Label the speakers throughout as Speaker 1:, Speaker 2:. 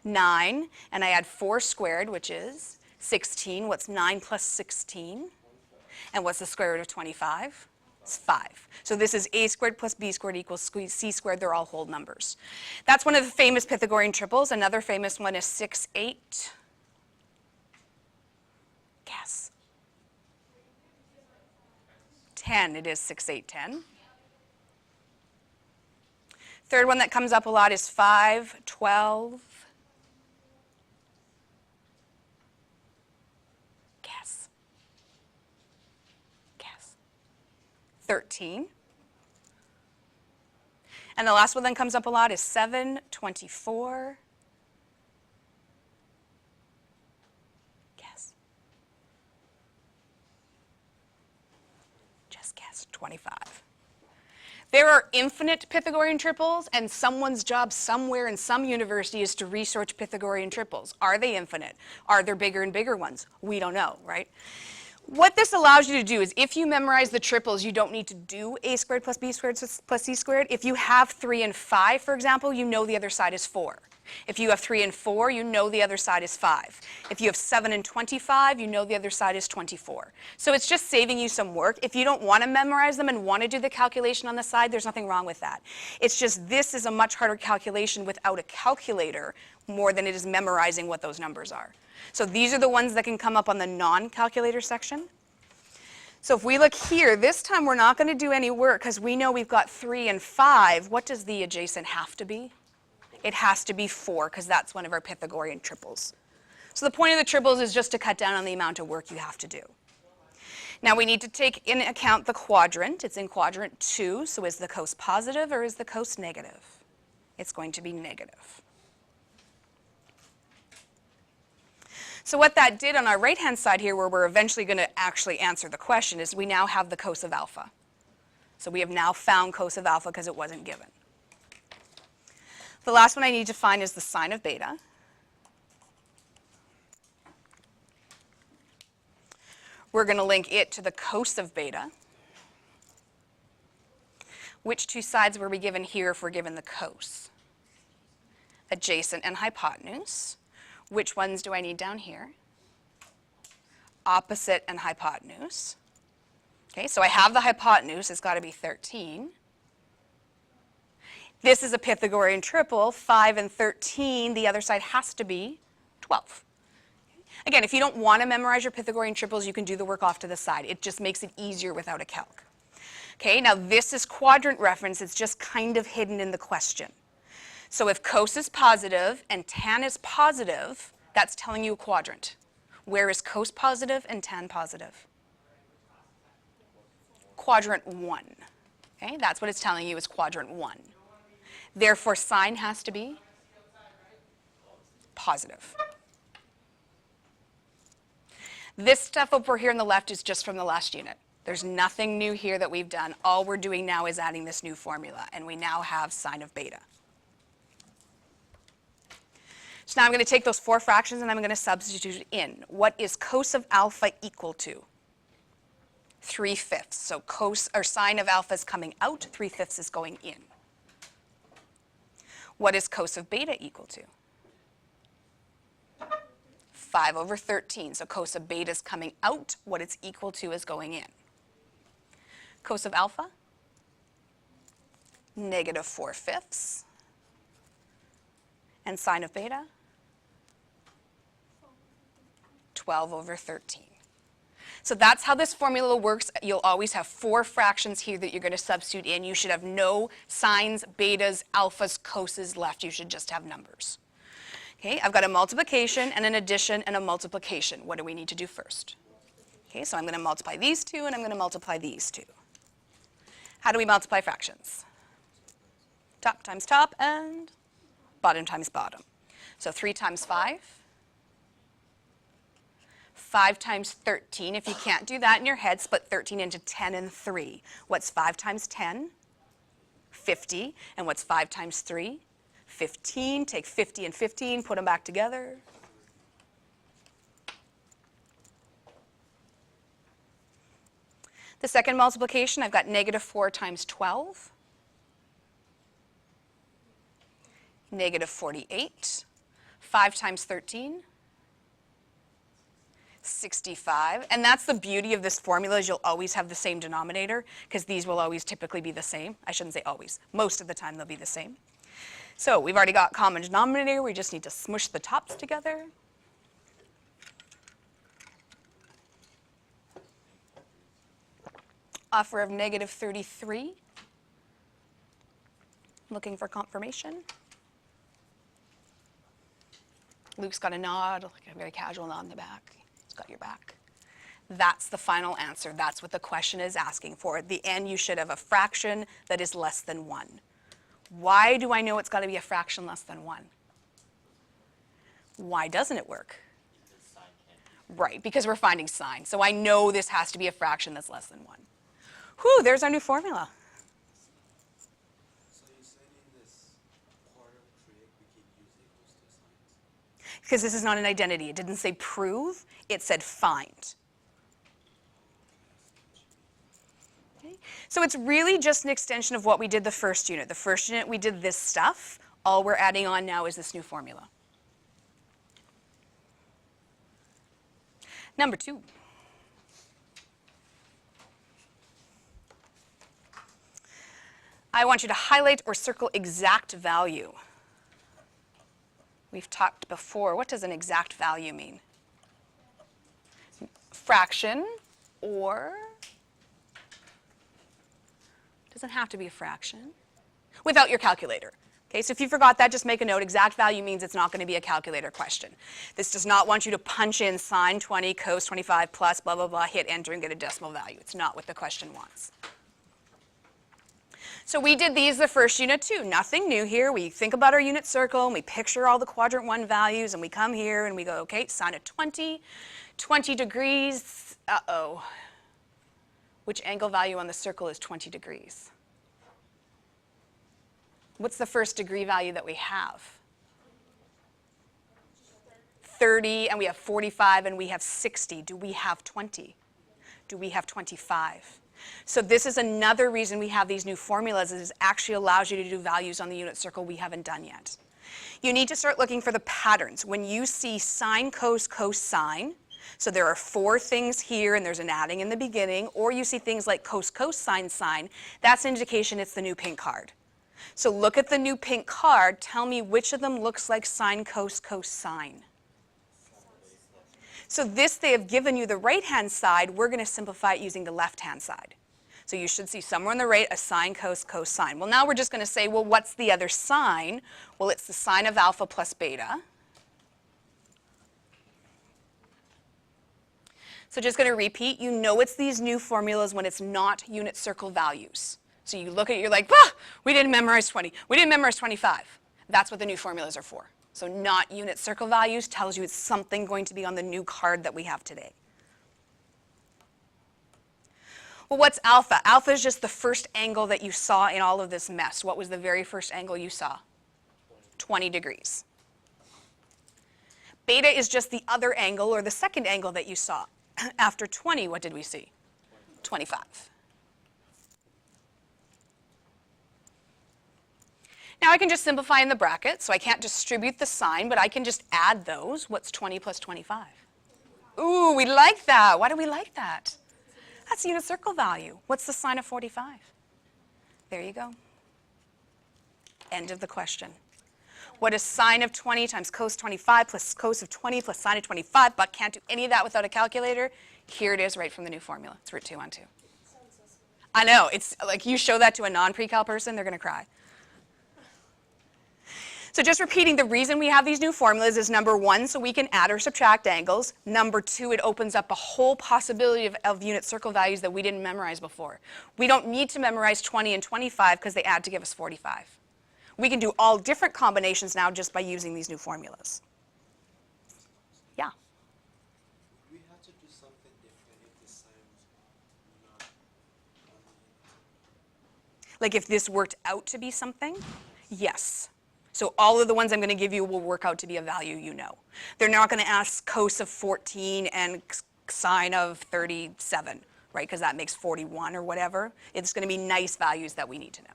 Speaker 1: 9, and I add 4 squared, which is 16. What's 9 plus 16? And what's the square root of 25? It's 5. So this is a squared plus b squared equals c squared. They're all whole numbers. That's one of the famous Pythagorean triples. Another famous one is 6, 8. Guess. 10. It is 6, 8, 10. Third one that comes up a lot is 5, 12. Guess. Guess. 13. And the last one that comes up a lot is 7, 24. Guess. Just guess. 25. There are infinite Pythagorean triples, and someone's job somewhere in some university is to research Pythagorean triples. Are they infinite? Are there bigger and bigger ones? We don't know, right? What this allows you to do is if you memorize the triples, you don't need to do a squared plus b squared plus c squared. If you have 3 and 5, for example, you know the other side is 4. If you have 3 and 4, you know the other side is 5. If you have 7 and 25, you know the other side is 24. So it's just saving you some work. If you don't want to memorize them and want to do the calculation on the side, there's nothing wrong with that. It's just this is a much harder calculation without a calculator more than it is memorizing what those numbers are. So these are the ones that can come up on the non-calculator section. So if we look here, this time we're not going to do any work because we know we've got 3 and 5. What does the adjacent have to be? It has to be 4 because that's one of our Pythagorean triples. So the point of the triples is just to cut down on the amount of work you have to do. Now we need to take into account the quadrant. It's in quadrant 2, so is the cos positive or is the cos negative? It's going to be negative. So what that did on our right-hand side here, where we're eventually going to actually answer the question, is we now have the cos of alpha. So we have now found cos of alpha because it wasn't given. The last one I need to find is the sine of beta. We're going to link it to the cos of beta. Which two sides were we given here if we're given the cos? Adjacent and hypotenuse. Which ones do I need down here? Opposite and hypotenuse. Okay, so I have the hypotenuse. It's got to be 13. This is a Pythagorean triple, 5 and 13. The other side has to be 12. Again, if you don't want to memorize your Pythagorean triples, you can do the work off to the side. It just makes it easier without a calc. Okay, now this is quadrant reference. It's just kind of hidden in the question. So if cos is positive and tan is positive, that's telling you a quadrant. Where is cos positive and tan positive? Quadrant 1. Okay, that's what it's telling you is quadrant 1. Therefore, sine has to be positive. This stuff over here on the left is just from the last unit. There's nothing new here that we've done. All we're doing now is adding this new formula, and we now have sine of beta. So now I'm going to take those 4 fractions and I'm going to substitute in. What is cos of alpha equal to? 3/5. So cos or sine of alpha is coming out, 3/5 is going in. What is cos of beta equal to? 5/13. So cos of beta is coming out. What it's equal to is going in. Cos of alpha? -4/5. And sine of beta? 12/13. So that's how this formula works. You'll always have 4 fractions here that you're going to substitute in. You should have no sines, betas, alphas, coses left. You should just have numbers. Okay, I've got a multiplication and an addition and a multiplication. What do we need to do first? Okay, so I'm going to multiply these two and I'm going to multiply these two. How do we multiply fractions? Top times top and bottom times bottom. So 3 times 5. 5 times 13. If you can't do that in your head, split 13 into 10 and 3. What's 5 times 10? 50. And what's 5 times 3? 15. Take 50 and 15, put them back together. The second multiplication, I've got -4 times 12. -48. 5 times 13? 65. And that's the beauty of this formula, is you'll always have the same denominator, because these will always typically be the same. I shouldn't say always. Most of the time they'll be the same. So we've already got common denominator. We just need to smush the tops together. Offer of negative 33. Looking for confirmation. Luke's got a nod, like a very casual nod in the back. He's got your back. That's the final answer. That's what the question is asking for. At the end, you should have a fraction that is less than 1. Why do I know it's got to be a fraction less than 1? Why doesn't it work? Right, because we're finding sign. So I know this has to be a fraction that's less than 1. Whew, there's our new formula.
Speaker 2: So you're saying in this part of create, we can use equals to signs?
Speaker 1: Because this is not an identity. It didn't say prove, it said find. Okay. So it's really just an extension of what we did the first unit. The first unit we did this stuff. All we're adding on now is this new formula. Number 2. I want you to highlight or circle exact value. We've talked before. What does an exact value mean? Fraction, or doesn't have to be a fraction, without your calculator. Okay, so if you forgot that, just make a note. Exact value means it's not going to be a calculator question. This does not want you to punch in sine 20, cos 25 plus blah, blah, blah, hit enter and get a decimal value. It's not what the question wants. So we did these the first unit too. Nothing new here. We think about our unit circle and we picture all the quadrant 1 values and we come here and we go, okay, sine of 20, 20 degrees, uh-oh. Which angle value on the circle is 20 degrees? What's the first degree value that we have? 30, and we have 45, and we have 60. Do we have 20? Do we have 25? So this is another reason we have these new formulas, is it actually allows you to do values on the unit circle we haven't done yet. You need to start looking for the patterns. When you see sine, cos, cosine, so there are 4 things here and there's an adding in the beginning, or you see things like cos, cosine, sine, that's an indication it's the new pink card. So look at the new pink card, tell me which of them looks like sine, cos, cosine. So this, they have given you the right-hand side. We're going to simplify it using the left-hand side. So you should see somewhere on the right a sine, cos, cosine. Well, now we're just going to say, well, what's the other sign? Well, it's the sine of alpha plus beta. So just going to repeat, you know it's these new formulas when it's not unit circle values. So you look at it, you're like, ah, we didn't memorize 20. We didn't memorize 25. That's what the new formulas are for. So not unit circle values tells you it's something going to be on the new card that we have today. Well, what's alpha? Alpha is just the first angle that you saw in all of this mess. What was the very first angle you saw? 20 degrees. Beta is just the other angle, or the second angle that you saw. After 20, what did we see? 25. Now I can just simplify in the bracket, so I can't distribute the sign, but I can just add those. What's 20 plus 25? Ooh, we like that. Why do we like that? That's the unit circle value. What's the sine of 45? There you go. End of the question. What is sine of 20 times cos 25 plus cos of 20 plus sine of 25? But can't do any of that without a calculator. Here it is right from the new formula. It's root 2 on 2. I know. It's like you show that to a non-pre-cal person, they're going to cry. So just repeating, the reason we have these new formulas is number 1, so we can add or subtract angles. Number 2, it opens up a whole possibility of unit circle values that we didn't memorize before. We don't need to memorize 20 and 25 because they add to give us 45. We can do all different combinations now just by using these new formulas. Yeah?
Speaker 2: We have to do something different if the sign was not on the
Speaker 1: Like if this worked out to be something? Yes. So all of the ones I'm going to give you will work out to be a value you know. They're not going to ask cos of 14 and sine of 37, right? Because that makes 41 or whatever. It's going to be nice values that we need to know.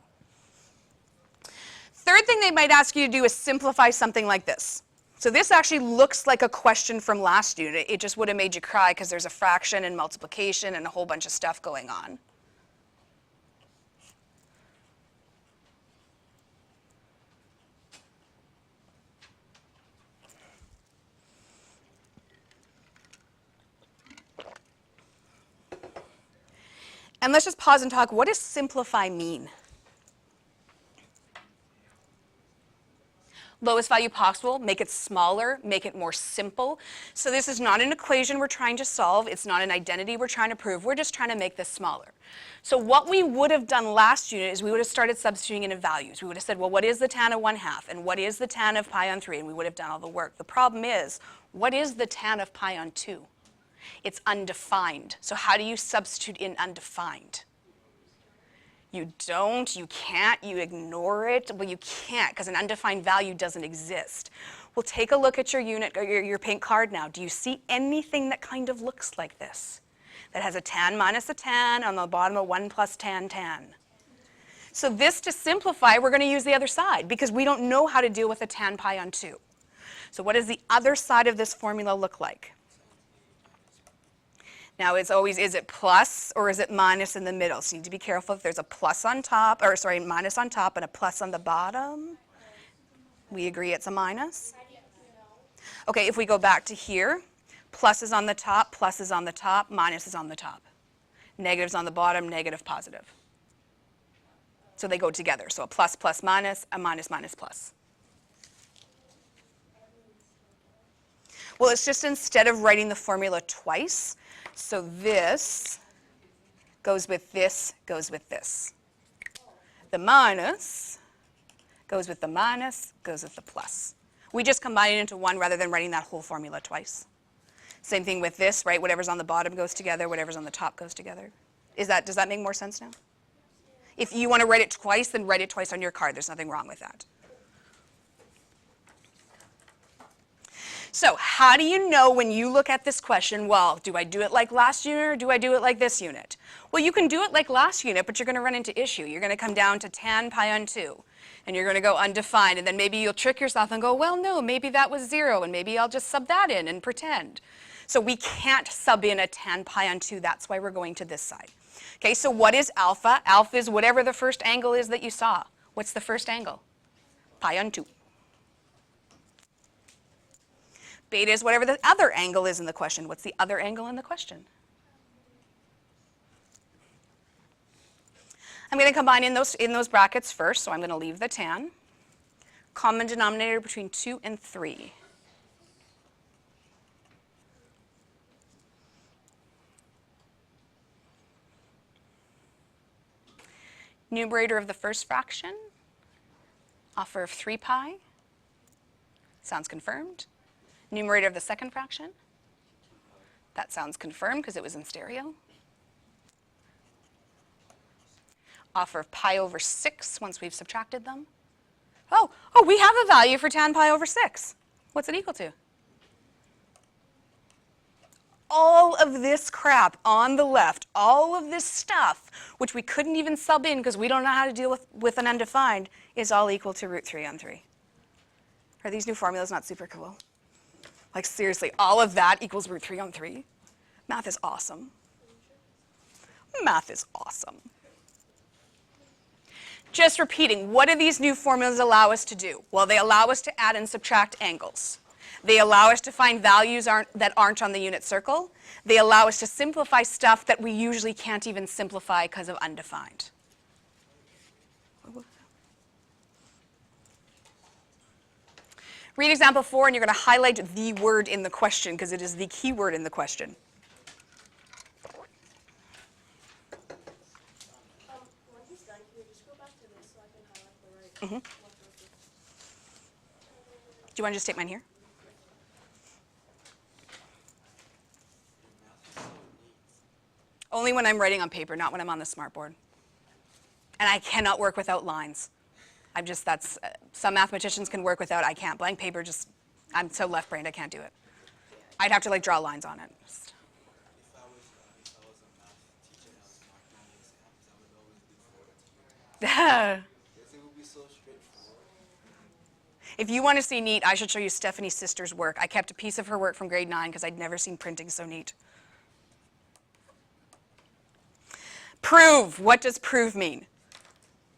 Speaker 1: Third thing they might ask you to do is simplify something like this. So this actually looks like a question from last unit. It just would have made you cry because there's a fraction and multiplication and a whole bunch of stuff going on. And let's just pause and talk. What does simplify mean? Lowest value possible, make it smaller, make it more simple. So this is not an equation we're trying to solve. It's not an identity we're trying to prove. We're just trying to make this smaller. So what we would have done last unit is we would have started substituting in values. We would have said, well, what is the tan of 1/2? And what is the tan of pi on 3? And we would have done all the work. The problem is, what is the tan of pi on 2? It's undefined. So how do you substitute in undefined? You don't, you can't, you ignore it. Well, you can't because an undefined value doesn't exist. Well, take a look at your unit, or your pink card now. Do you see anything that kind of looks like this? That has a tan minus a tan on the bottom of 1 plus tan tan. So this, to simplify, we're going to use the other side because we don't know how to deal with a tan pi on 2. So what does the other side of this formula look like? Now it's always, is it plus or is it minus in the middle? So you need to be careful if there's a plus on top, or sorry, minus on top and a plus on the bottom. We agree it's a minus? Okay, if we go back to here, plus is on the top, plus is on the top, minus is on the top. Negative's on the bottom, negative, positive. So they go together. So a plus, plus, minus, a minus, minus, plus. Well, it's just instead of writing the formula twice, so this goes with this, goes with this. The minus goes with the minus, goes with the plus. We just combine it into one rather than writing that whole formula twice. Same thing with this, right? Whatever's on the bottom goes together, whatever's on the top goes together. Does that make more sense now? If you want to write it twice, then write it twice on your card. There's nothing wrong with that. So how do you know when you look at this question, well, do I do it like last unit or do I do it like this unit? Well, you can do it like last unit, but you're going to run into issue. You're going to come down to tan pi on 2, and you're going to go undefined, and then maybe you'll trick yourself and go, well, no, maybe that was 0, and maybe I'll just sub that in and pretend. So we can't sub in a tan pi on 2. That's why we're going to this side. Okay, so what is alpha? Alpha is whatever the first angle is that you saw. What's the first angle? Pi on 2. Beta is whatever the other angle is in the question. What's the other angle in the question? I'm going to combine in those brackets first, so I'm going to leave the tan. Common denominator between 2 and 3. Numerator of the first fraction, offer of 3 pi. Sounds confirmed. Numerator of the second fraction. That sounds confirmed because it was in stereo. Offer of pi over 6 once we've subtracted them. Oh, we have a value for tan pi over 6. What's it equal to? All of this crap on the left, all of this stuff, which we couldn't even sub in because we don't know how to deal with an undefined, is all equal to root 3 on 3. Are these new formulas not super cool? Like seriously, all of that equals root 3 on 3? Math is awesome. Math is awesome. Just repeating, what do these new formulas allow us to do? Well, they allow us to add and subtract angles. They allow us to find values that aren't on the unit circle. They allow us to simplify stuff that we usually can't even simplify because of undefined. Read example 4, and you're going to highlight the word in the question because it is the key word in the question.
Speaker 3: When he's done, can you just go back to this so I can highlight the right?
Speaker 1: Do you want to just take mine here? Only when I'm writing on paper, not when I'm on the smartboard. And I cannot work without lines. Some mathematicians can work without, I can't. Blank paper just, I'm so left-brained, I can't do it. I'd have to like draw lines on it.
Speaker 2: If I was a math teacher and I was marking the exams, I would always be forward to you. Because it would be so straightforward.
Speaker 1: If you want to see neat, I should show you Stephanie's sister's work. I kept a piece of her work from grade 9 because I'd never seen printing so neat. Prove. What does prove mean?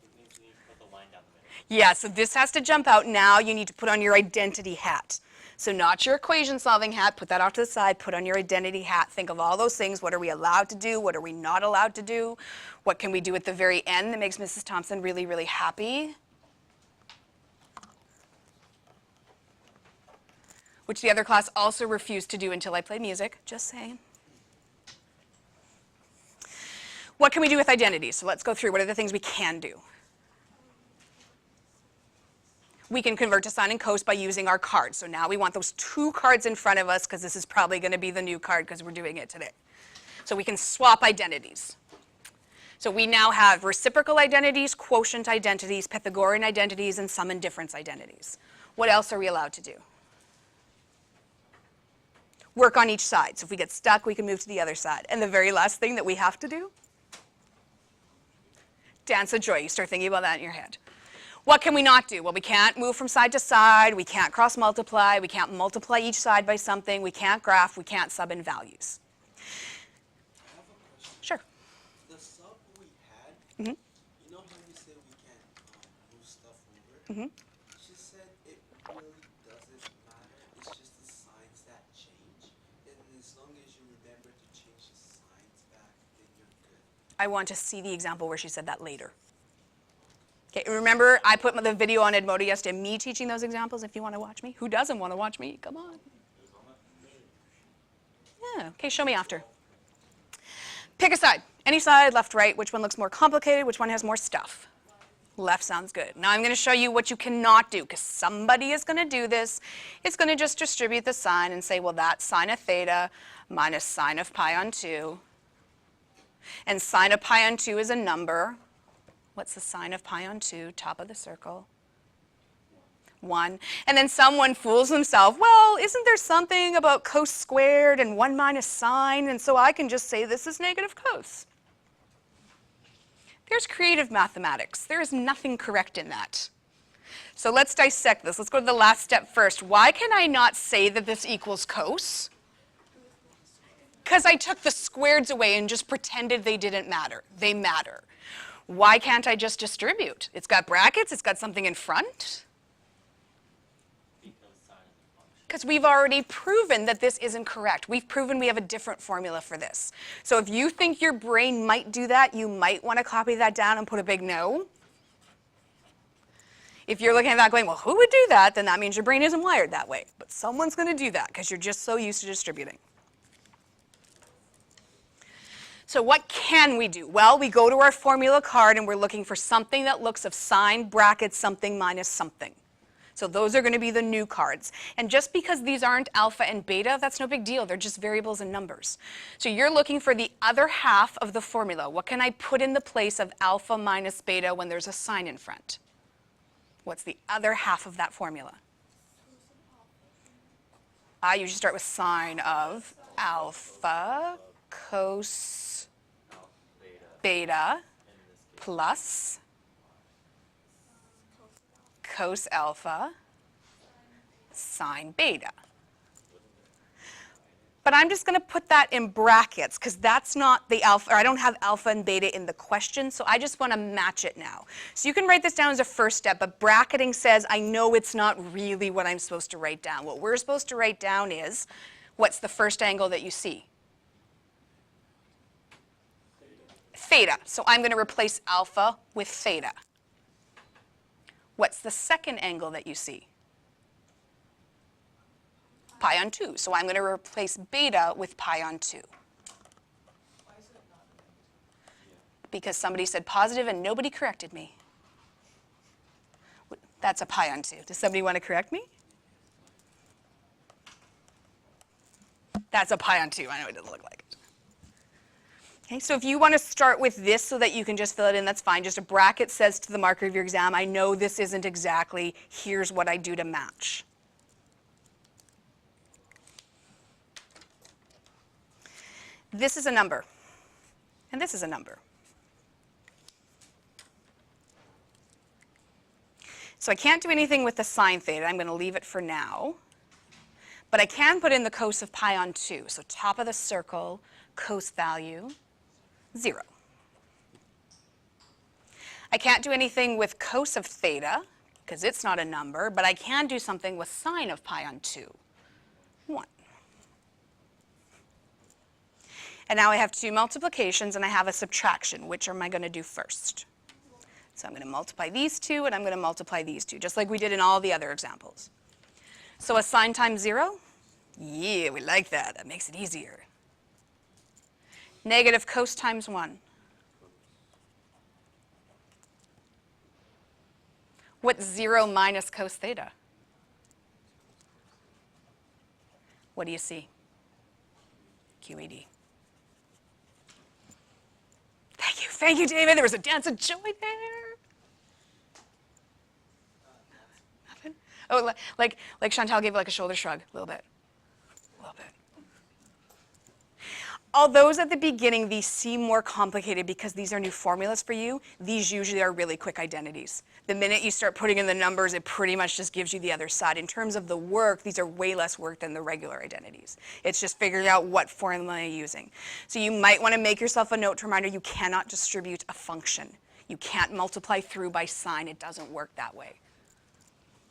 Speaker 4: It means you need to put the line down the middle.
Speaker 1: Yeah, so this has to jump out. Now you need to put on your identity hat. So not your equation solving hat, put that off to the side, put on your identity hat. Think of all those things. What are we allowed to do? What are we not allowed to do? What can we do at the very end that makes Mrs. Thompson really, really happy? Which the other class also refused to do until I played music, just saying. What can we do with identities? So let's go through. What are the things we can do? We can convert to sine and cos by using our cards. So now we want those two cards in front of us because this is probably going to be the new card because we're doing it today. So we can swap identities. So we now have reciprocal identities, quotient identities, Pythagorean identities, and sum and difference identities. What else are we allowed to do? Work on each side. So if we get stuck, we can move to the other side. And the very last thing that we have to do? Dance of joy. You start thinking about that in your head. What can we not do? Well, we can't move from side to side. We can't cross multiply. We can't multiply each side by something. We can't graph. We can't sub in values.
Speaker 2: I have a question.
Speaker 1: Sure.
Speaker 2: The sub we had,
Speaker 1: Mhm.
Speaker 2: you know how you said we can move stuff over? She said it really doesn't matter. It's just the signs that change. And as long as you remember to change the signs back, then you're good.
Speaker 1: I want to see the example where she said that later. Okay, remember I put the video on Edmodo yesterday, me teaching those examples if you want to watch me. Who doesn't want to watch me? Come on. Yeah, okay, show me after. Pick a side. Any side, left, right. Which one looks more complicated? Which one has more stuff? Left sounds good. Now I'm going to show you what you cannot do because somebody is going to do this. It's going to just distribute the sign and say, well, that's sine of theta minus sine of pi on 2. And sine of pi on 2 is a number. What's the sine of pi on 2? Top of the circle. 1. And then someone fools himself. Well, isn't there something about cos squared and 1 minus sine? And so I can just say this is negative cos. There's creative mathematics. There is nothing correct in that. So let's dissect this. Let's go to the last step first. Why can I not say that this equals cos? Because I took the squareds away and just pretended they didn't matter. They matter. Why can't I just distribute? It's got brackets, it's got something in front. Because we've already proven that this isn't correct. We've proven we have a different formula for this. So if you think your brain might do that, you might want to copy that down and put a big no. If you're looking at that going, well, who would do that? Then that means your brain isn't wired that way. But someone's going to do that because you're just so used to distributing. So what can we do? Well, we go to our formula card and we're looking for something that looks of sine, brackets, something minus something. So those are going to be the new cards. And just because these aren't alpha and beta, that's no big deal. They're just variables and numbers. So you're looking for the other half of the formula. What can I put in the place of alpha minus beta when there's a sign in front? What's the other half of that formula? I usually start with sine of alpha cos beta plus cos alpha sine beta. But I'm just going to put that in brackets because that's not the alpha, or I don't have alpha and beta in the question, so I just want to match it now. So you can write this down as a first step, but bracketing says I know it's not really what I'm supposed to write down. What we're supposed to write down is, what's the first angle that you see? Theta. So I'm going to replace alpha with theta. What's the second angle that you see? Pi on 2. So I'm going to replace beta with pi on 2. Because somebody said positive and nobody corrected me. That's a pi on 2. Does somebody want to correct me? That's a pi on 2. I know it doesn't look like it. Okay, so if you want to start with this so that you can just fill it in, that's fine. Just a bracket says to the marker of your exam, I know this isn't exactly, here's what I do to match. This is a number, and this is a number. So I can't do anything with the sine theta. I'm going to leave it for now. But I can put in the cos of pi on 2. So top of the circle, cos value, 0. I can't do anything with cos of theta, because it's not a number, but I can do something with sine of pi on 2, 1. And now I have two multiplications and I have a subtraction. Which am I going to do first? So I'm going to multiply these two and I'm going to multiply these two, just like we did in all the other examples. So a sine times 0? Yeah, we like that. That makes it easier. Negative cos times 1. What's 0 minus cos theta? What do you see? QED. Thank you, David. There was a dance of joy there. Nothing? Oh, like Chantal gave like a shoulder shrug, a little bit. All those at the beginning, these seem more complicated because these are new formulas for you. These usually are really quick identities. The minute you start putting in the numbers, it pretty much just gives you the other side. In terms of the work, these are way less work than the regular identities. It's just figuring out what formula you're using. So you might want to make yourself a note to reminder you cannot distribute a function. You can't multiply through by sign. It doesn't work that way.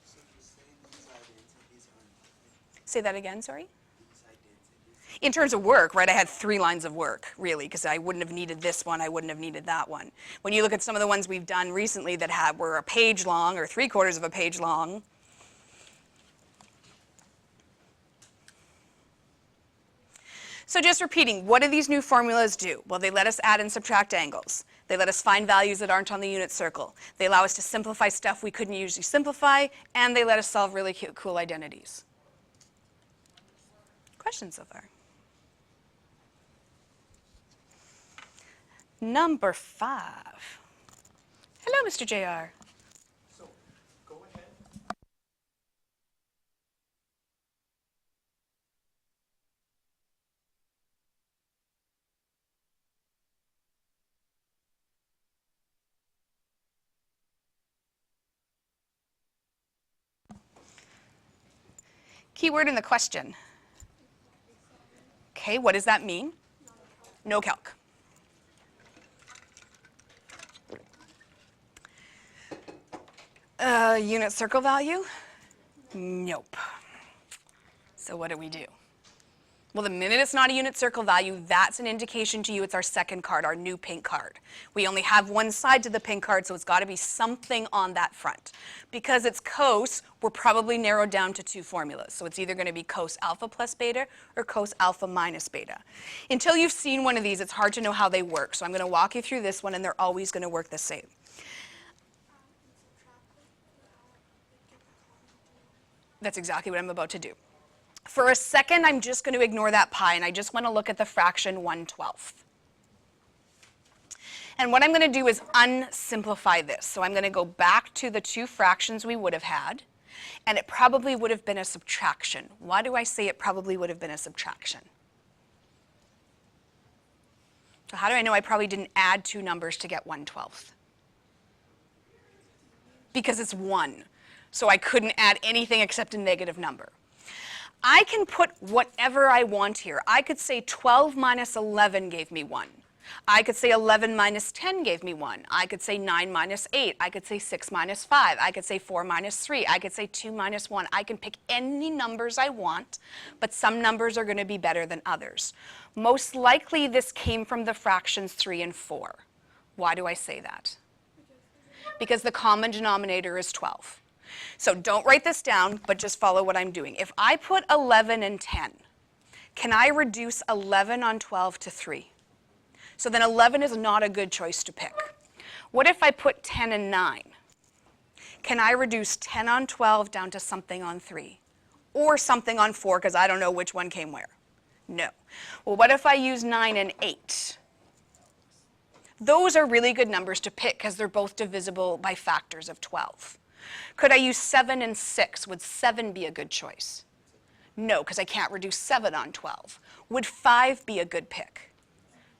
Speaker 2: So you're saying these identities are nothing?
Speaker 1: Say that again, sorry?
Speaker 2: These identities?
Speaker 1: In terms of work, right, I had 3 lines of work, really, because I wouldn't have needed this one, I wouldn't have needed that one. When you look at some of the ones we've done recently that were a page long or 3/4 of a page long, so just repeating, what do these new formulas do? Well, they let us add and subtract angles. They let us find values that aren't on the unit circle. They allow us to simplify stuff we couldn't usually simplify, and they let us solve really cool identities. Questions so far? Number 5. Hello, Mr. JR.
Speaker 5: So, go ahead.
Speaker 1: Keyword in the question. Okay, what does that mean? No calc. Unit circle value? Nope. So what do we do? Well, the minute it's not a unit circle value, that's an indication to you it's our second card, our new pink card. We only have one side to the pink card, so it's got to be something on that front. Because it's cos, we're probably narrowed down to 2 formulas. So it's either going to be cos alpha plus beta or cos alpha minus beta. Until you've seen one of these, it's hard to know how they work. So I'm going to walk you through this one, and they're always going to work the same. That's exactly what I'm about to do. For a second, I'm just going to ignore that pi, and I just want to look at the fraction 1/12. And what I'm going to do is unsimplify this. So I'm going to go back to the 2 fractions we would have had, and it probably would have been a subtraction. Why do I say it probably would have been a subtraction? So how do I know I probably didn't add 2 numbers to get 1/12? Because it's 1. So I couldn't add anything except a negative number. I can put whatever I want here. I could say 12 minus 11 gave me 1. I could say 11 minus 10 gave me 1. I could say 9 minus 8. I could say 6 minus 5. I could say 4 minus 3. I could say 2 minus 1. I can pick any numbers I want, but some numbers are going to be better than others. Most likely this came from the fractions 3 and 4. Why do I say that? Because the common denominator is 12. So don't write this down, but just follow what I'm doing. If I put 11 and 10, can I reduce 11 on 12 to 3? So then 11 is not a good choice to pick. What if I put 10 and 9? Can I reduce 10 on 12 down to something on 3? Or something on 4, because I don't know which one came where? No. Well, what if I use 9 and 8? Those are really good numbers to pick because they're both divisible by factors of 12. Could I use 7 and 6? Would 7 be a good choice? No, because I can't reduce 7 on 12. Would 5 be a good pick?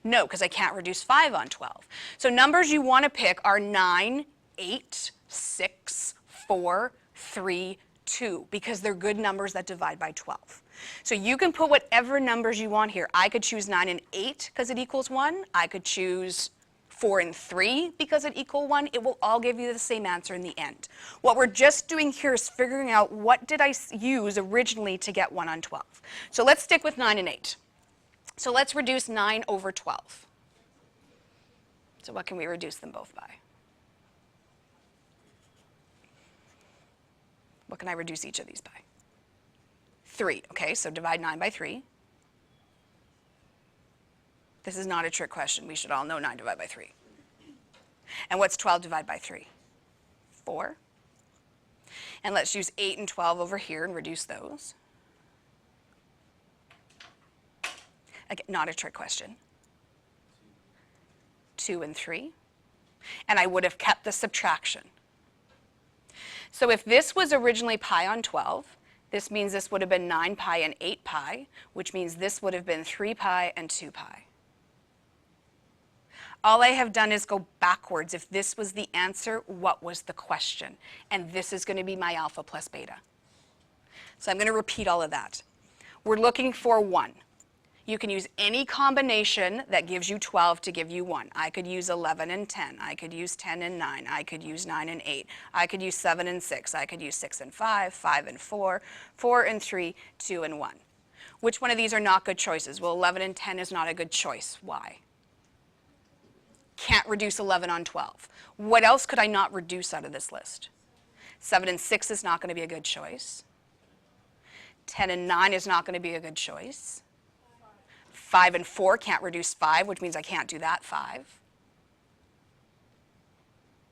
Speaker 1: No, because I can't reduce 5 on 12. So numbers you want to pick are 9, 8, 6, 4, 3, 2, because they're good numbers that divide by 12. So you can put whatever numbers you want here. I could choose 9 and 8 because it equals 1. I could choose 4 and 3 because it equals 1. It will all give you the same answer in the end. What we're just doing here is figuring out what did I use originally to get 1 on 12. So let's stick with 9 and 8. So let's reduce 9 over 12. So what can we reduce them both by? What can I reduce each of these by? 3. Okay, so divide 9 by 3. This is not a trick question. We should all know 9 divided by 3. And what's 12 divided by 3? 4. And let's use 8 and 12 over here and reduce those. Again, not a trick question. 2 and 3. And I would have kept the subtraction. So if this was originally pi on 12, this means this would have been 9 pi and 8 pi, which means this would have been 3 pi and 2 pi. All I have done is go backwards. If this was the answer, what was the question? And this is going to be my alpha plus beta. So I'm going to repeat all of that. We're looking for 1. You can use any combination that gives you 12 to give you 1. I could use 11 and 10. I could use 10 and 9. I could use 9 and 8. I could use 7 and 6. I could use 6 and 5, 5 and 4, 4 and 3, 2 and 1. Which one of these are not good choices? Well, 11 and 10 is not a good choice. Why? Can't reduce 11 on 12. What else could I not reduce out of this list? 7 and 6 is not going to be a good choice. 10 and 9 is not going to be a good choice. 5 and 4 can't reduce 5, which means I can't do that 5.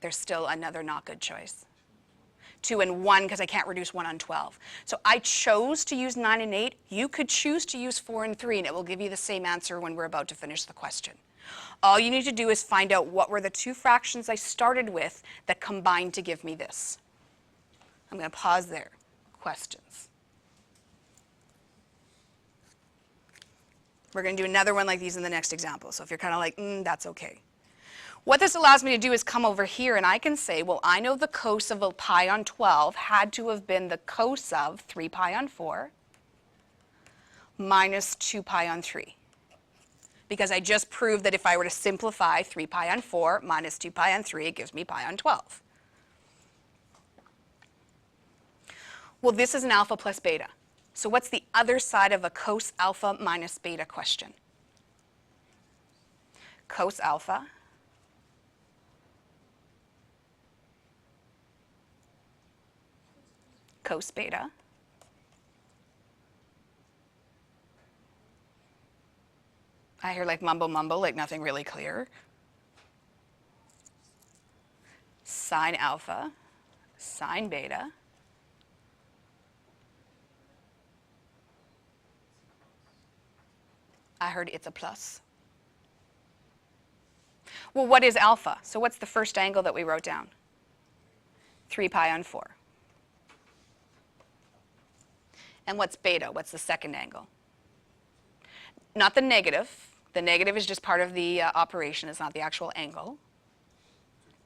Speaker 1: There's still another not good choice. 2 and 1 because I can't reduce 1 on 12. So I chose to use 9 and 8. You could choose to use 4 and 3, and it will give you the same answer when we're about to finish the question. All you need to do is find out what were the two fractions I started with that combined to give me this. I'm going to pause there. Questions? We're going to do another one like these in the next example. So if you're kind of like, that's okay. What this allows me to do is come over here and I can say, well, I know the cos of a pi on 12 had to have been the cos of 3 pi on 4 minus 2 pi on 3. Because I just proved that if I were to simplify 3 pi on 4 minus 2 pi on 3, it gives me pi on 12. Well, this is an alpha plus beta. So what's the other side of a cos alpha minus beta question? Cos alpha cos beta I hear like mumbo mumbo, like nothing really clear. Sine alpha, sine beta. I heard it's a plus. Well, what is alpha? So what's the first angle that we wrote down? 3 pi on 4. And what's beta? What's the second angle? Not the negative. The negative is just part of the operation. It's not the actual angle.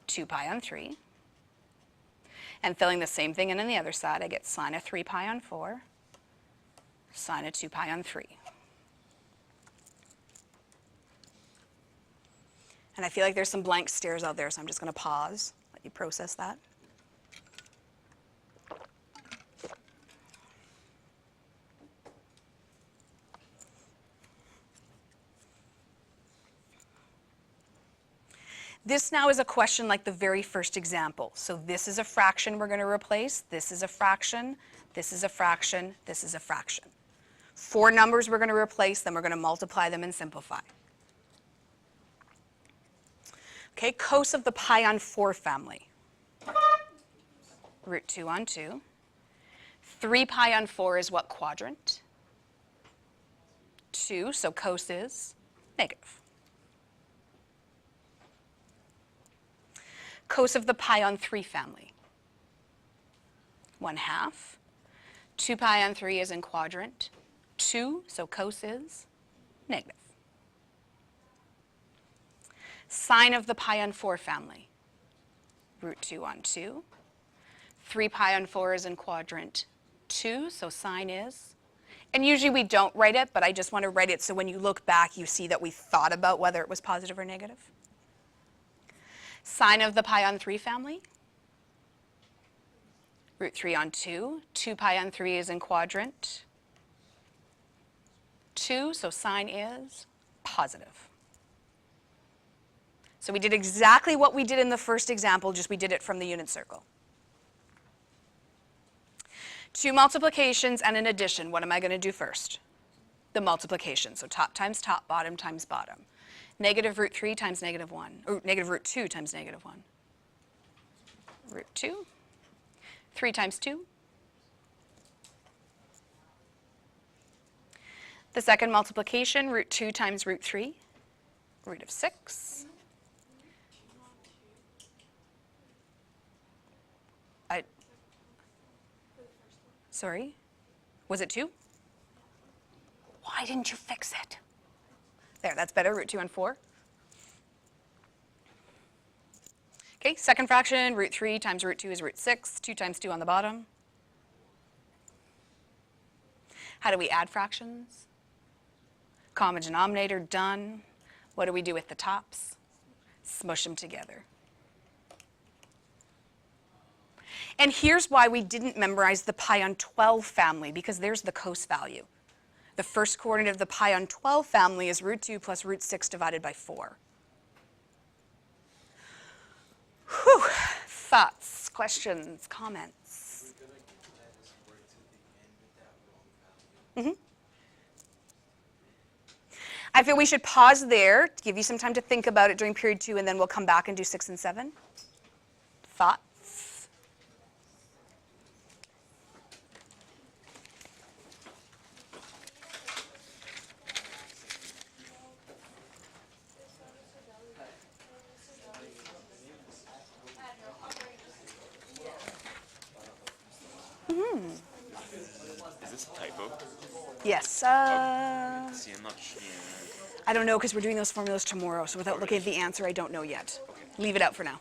Speaker 1: 2 pi on 3. And filling the same thing in on the other side, I get sine of 3 pi on 4, sine of 2 pi on 3. And I feel like there's some blank stares out there, so I'm just going to pause, let you process that. This now is a question like the very first example. So this is a fraction we're going to replace. This is a fraction. This is a fraction. This is a fraction. 4 numbers we're going to replace, then we're going to multiply them and simplify. Okay, cos of the pi on 4 family. Root 2 on 2. 3 pi on 4 is what quadrant? 2, so cos is negative. Cos of the pi on 3 family. 1/2. 2 pi on 3 is in quadrant 2, so cos is negative. Sine of the pi on 4 family. Root 2 on 2. 3 pi on 4 is in quadrant 2, so sine is. And usually we don't write it, but I just want to write it so when you look back, you see that we thought about whether it was positive or negative. Sine of the pi on 3 family, root 3 on 2. 2 pi on 3 is in quadrant 2, so sine is positive. So we did exactly what we did in the first example, just we did it from the unit circle. 2 multiplications and an addition. What am I going to do first? The multiplication. So top times top, bottom times bottom. Negative root 3 times negative 1, or negative root 2 times negative 1. Root 2. 3 times 2. The second multiplication, root 2 times root 3, root of 6. Sorry, was it 2? Why didn't you fix it? There, that's better, root 2 on 4. Okay, second fraction, root 3 times root 2 is root 6, 2 times 2 on the bottom. How do we add fractions? Common denominator, done. What do we do with the tops? Smush them together. And here's why we didn't memorize the pi on 12 family, because there's the cos value. The first coordinate of the pi on 12 family is root 2 plus root 6 divided by 4. Whew. Thoughts, questions, comments?
Speaker 2: We're gonna let us work to the end with that wrong value.
Speaker 1: I feel we should pause there, give you some time to think about it during period 2, and then we'll come back and do 6 and 7. Thoughts?
Speaker 6: Is this a typo?
Speaker 1: Yes.
Speaker 6: See, I'm not sure.
Speaker 1: I don't know because we're doing those formulas tomorrow, so without looking at the answer, I don't know yet. Leave it out for now.